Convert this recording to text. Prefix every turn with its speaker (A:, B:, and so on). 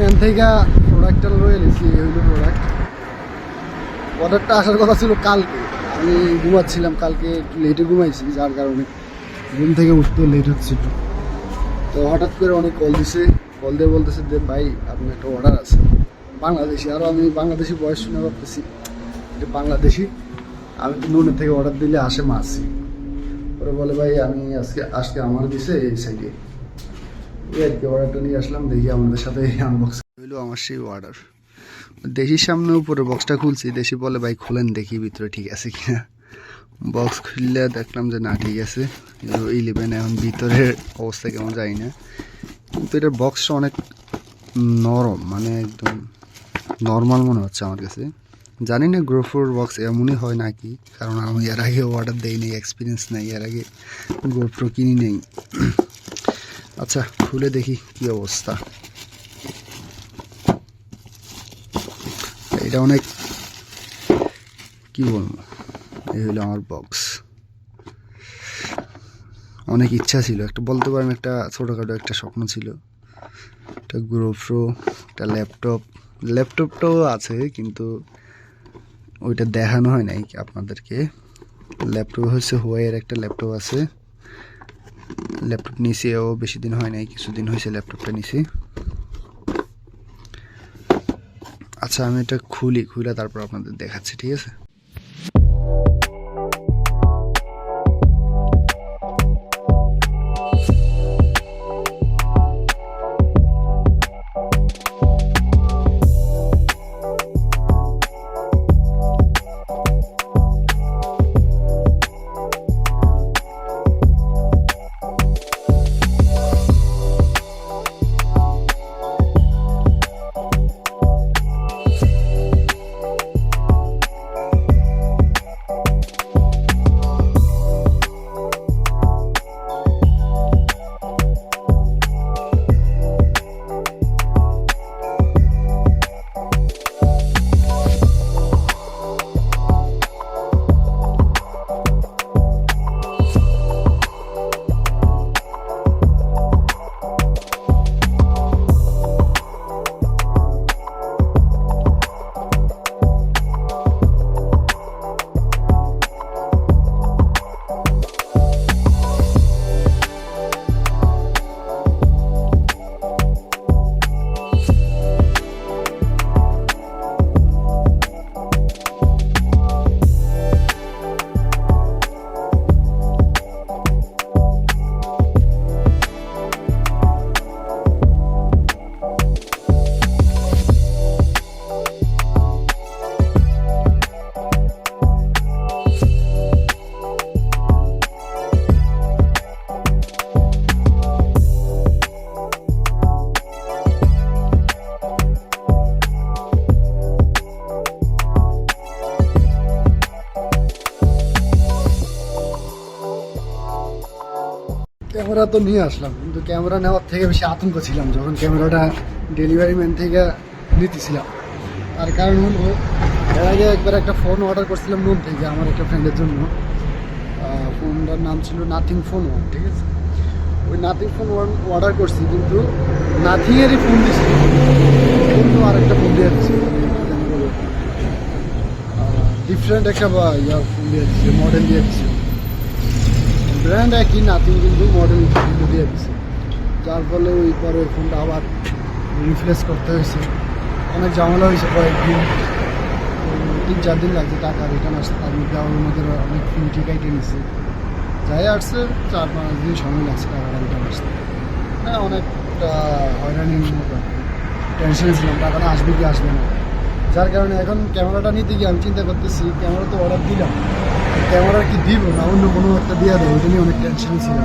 A: Man থেকে প্রোডাক্টটা রয়ে এলেছি, এই হইল প্রোডাক্ট। অর্ডারটা আসার কথা ছিল কালকে, আমি ঘুমাচ্ছিলাম, কালকে একটু লেটে ঘুমাইছি, যার কারণে ঘুম থেকে উঠতে লেট হচ্ছিল। তো হঠাৎ করে অনেক কল দিছে, কল দিয়ে বলতেছে যে ভাই আপনার একটা অর্ডার আছে বাংলাদেশি। আরও আমি বাংলাদেশি বয়স শুনে ভাবতেছি এটা বাংলাদেশি, আমি তো নুনের থেকে অর্ডার দিলে আসে মাছি। ওরা বলে ভাই আমি আজকে আমার দিছে এই সাইডে, এই আর কি। অর্ডারটা নিয়ে আসলাম, দেখি আমাদের সাথে আনবক্স হইলো আমার সেই অর্ডার। দেশির সামনে উপরে বক্সটা খুলছি, দেশি বলে ভাই খোলেন দেখি ভিতরে ঠিক আছে কিনা। বক্স খুললে দেখলাম যে না ঠিক আছে, কিন্তু 11 এখন ভিতরের অবস্থা কেমন জানি না। কিন্তু এটার বক্সটা অনেক নরম, মানে একদম নর্মাল মনে হচ্ছে আমার কাছে। জানি না গ্রোফোর বক্স এমনই হয় নাকি, কারণ আমি এর আগে অর্ডার দেই নেই, এক্সপিরিয়েন্স নেই, এর আগে গ্রোফ্রো কিনি নেই। আচ্ছা খুলে দেখি কি অবস্থা। এটা অনেক কি বলবো, এই হলো আমার বক্স। অনেক ইচ্ছা ছিল একটা, বলতে পারেন একটা ছোটোখাটো একটা স্বপ্ন ছিল, একটা গ্রোফ্রো, একটা ল্যাপটপটাও আছে, কিন্তু ওইটা দেখানো হয় নাই আপনাদেরকে। ল্যাপটপ হচ্ছে হুয়াইয়ের একটা ল্যাপটপ আছে, ল্যাপটপ নিছি, ও বেশি দিন হয় নাই, কিছুদিন হয়েছে ল্যাপটপটা নিছি। আচ্ছা আমি এটা খুলে তারপর আপনাদের দেখাচ্ছি, ঠিক আছে। ক্যামেরা তো নিয়ে আসলাম, কিন্তু ক্যামেরা নেওয়ার থেকে বেশি আতঙ্ক ছিলাম যখন ক্যামেরাটা ডেলিভারি ম্যান থেকে নিতেছিলাম। তার কারণ হলো এর আগে একবার একটা ফোন অর্ডার করছিলাম নুন থেকে আমার একটা ফ্রেন্ডের জন্য। ফোনটার নাম ছিল নাথিং ফোন 1, ঠিক আছে। ওই নাথিং ফোন 1 অর্ডার করছি, কিন্তু নাথিংয়েরই ফোন দিয়েছিল, কিন্তু আরেকটা ফোন দিয়ে দিচ্ছে, ডিফারেন্ট একটা ফোন দিয়ে দিচ্ছে, মডেল দিয়ে দিচ্ছে। ব্র্যান্ড একই নাথিং, কিন্তু মডেল কিন্তু দিয়ে দিচ্ছে, যার ফলে ওই পরে ফোনটা আবার রিপ্লেস করতে হয়েছে। অনেক ঝামেলা হয়েছে, কয়েকদিন 3-4 দিন লাগছে টাকা রিটার্ন আসছে, তার মধ্যে আমাদের অনেক ফি টিকাইটে নিচ্ছে, যাই আসছে 4-5 দিন সময় লাগছে টাকাটা রিটার্ন আসতে। হ্যাঁ অনেকটা হয়রানির মতো, টেনশনে ছিলাম টাকাটা আসবে কি আসবে না। যার কারণে এখন ক্যামেরাটা নিতে গিয়ে আমি চিন্তা করতেছি, ক্যামেরা তো অর্ডার দিলাম, ক্যামেরা কি দিব না অন্য কোনো একটা দিয়ে দেবো, এটা নিয়ে অনেক টেনশনে ছিলাম।